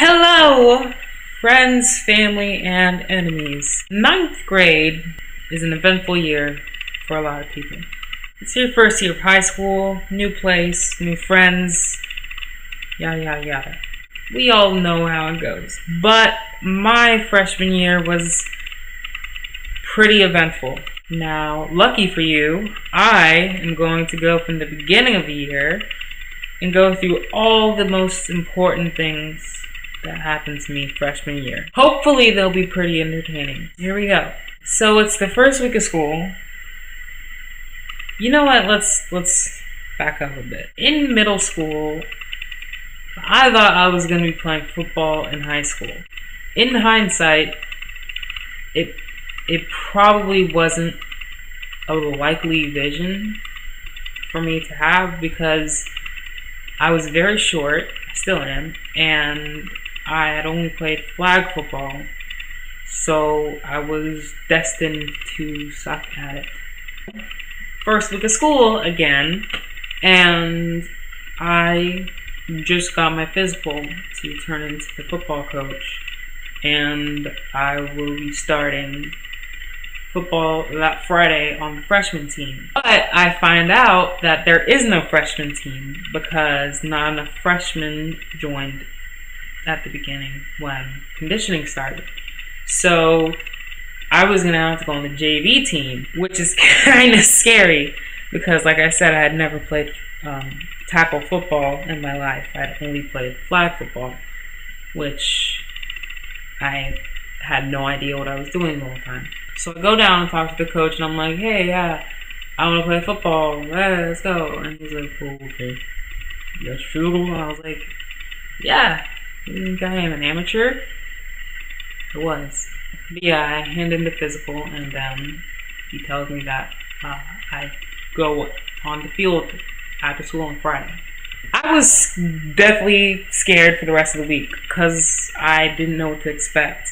Hello, friends, family, and enemies. Ninth grade is an eventful year for a lot of people. It's your first year of high school, new place, new friends, yada yada yada. We all know how it goes. But my freshman year was pretty eventful. Now, lucky for you, I am going to go from the beginning of the year and go through all the most important things that happened to me freshman year. Hopefully they'll be pretty entertaining. Here we go. So it's the first week of school. You know what? Let's back up a bit. In middle school, I thought I was going to be playing football in high school. In hindsight, it probably wasn't a likely vision for me to have because I was very short, I still am, and I had only played flag football, so I was destined to suck at it. First week of school again, and I just got my physical to turn into the football coach, and I will be starting football that Friday on the freshman team. But I find out that there is no freshman team because not enough freshmen joined at the beginning when conditioning started. So I was going to have to go on the JV team, which is kind of scary because, like I said, I had never played tackle football in my life. I had only played flag football, which I had no idea what I was doing the whole time. So I go down and talk to the coach, and I'm like, hey, yeah, I want to play football. Let's go. And he's like, oh, okay. You got your field? I was like, yeah. You think I am an amateur? I was. But yeah, I hand in the physical, and then he tells me that I go on the field after school on Friday. I was definitely scared for the rest of the week because I didn't know what to expect.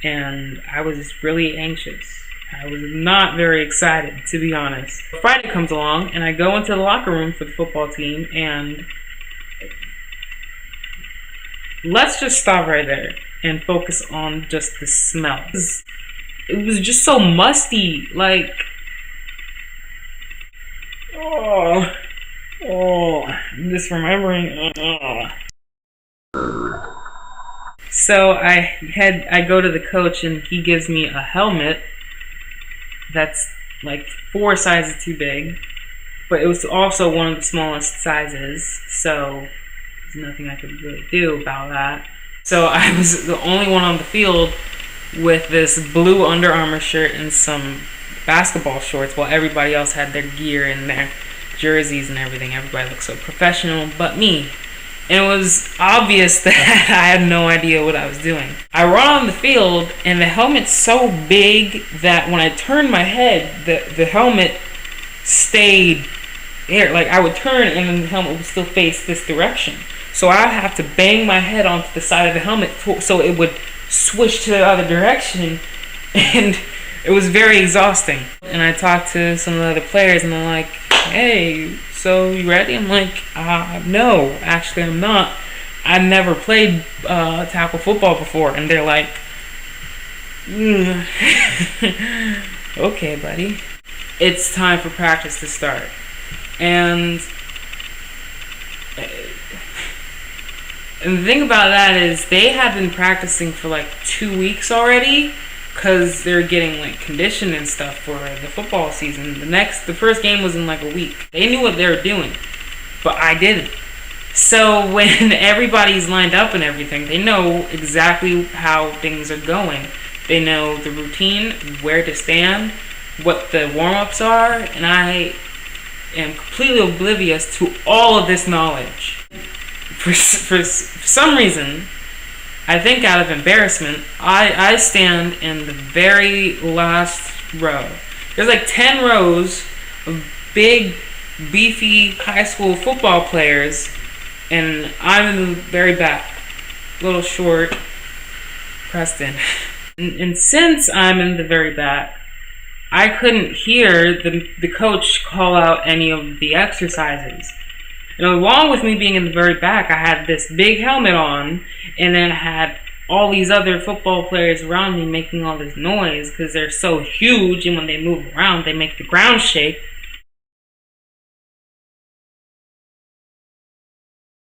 And I was really anxious. I was not very excited, to be honest. Friday comes along, and I go into the locker room for the football team, and let's just stop right there and focus on just the smell. It was just so musty, like, I'm just remembering. So I go to the coach and he gives me a helmet that's like 4 sizes too big, but it was also one of the smallest sizes, so there's nothing I could really do about that. So I was the only one on the field with this blue Under Armour shirt and some basketball shorts while everybody else had their gear and their jerseys and everything. Everybody looked so professional but me. And it was obvious that I had no idea what I was doing. I run on the field, and the helmet's so big that when I turned my head, the helmet stayed there. Like, I would turn, and then the helmet would still face this direction. So I would have to bang my head onto the side of the helmet so it would switch to the other direction. And it was very exhausting. And I talked to some of the other players, and they're like, hey, so you ready? I'm like, no, actually I'm not. I never played tackle football before. And they're like, okay, buddy. It's time for practice to start. And the thing about that is they had been practicing for like 2 weeks already because they're getting like conditioned and stuff for the football season. The first game was in like a week. They knew what they were doing, but I didn't. So when everybody's lined up and everything, they know exactly how things are going. They know the routine, where to stand, what the warm-ups are, and I am completely oblivious to all of this knowledge. For some reason, I think out of embarrassment, I stand in the very last row. There's like 10 rows of big, beefy high school football players, and I'm in the very back, little short Preston. And since I'm in the very back, I couldn't hear the coach call out any of the exercises. And along with me being in the very back, I had this big helmet on, and then I had all these other football players around me making all this noise because they're so huge, and when they move around, they make the ground shake.